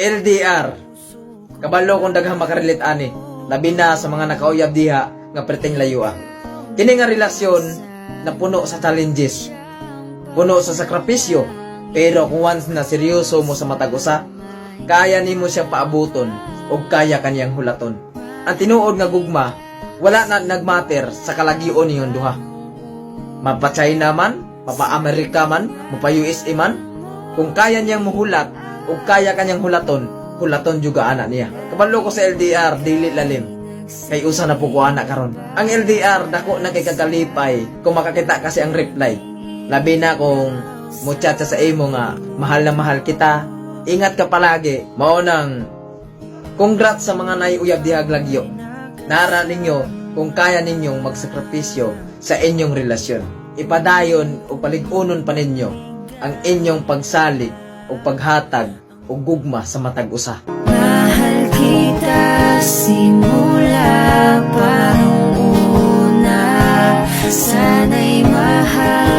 LDR. Kabalo kung daghang makarelate ani, labi na sa mga nakauyab diha nga preteng layua. Kini nga relasyon na puno sa challenges, puno sa sakripisyo, pero kung once na seryoso mo sa matag usa, kaya nimo siyang paabuton o kaya kaniyang hulaton. Ang tinuod nga gugma, wala na nagmatter sa kalagyon niyon duha. Mapa-China man, mapa-Amerika man, mapa-USA man, kung kaya niyang muhulat o kaya kanyang hulaton juga anak niya. Kabalo ko sa LDR, dili lalim. Kay usa na po ko anak karon. Ang LDR dako na kay kagalipay kung makakita kasi ang reply. Labi na kung muchacha sa imo nga mahal na mahal kita. Ingat ka palagi. Mao nang congrats sa mga naiuyab dihag lagyo. Nara ninyo kung kaya ninyong magsakripisyo sa inyong relasyon. Ipadayon o paligunon pa ninyo ang inyong pagsalig o paghatag o gugma sa matag usa. Mahal kita simula pa nung una, sana'y mahal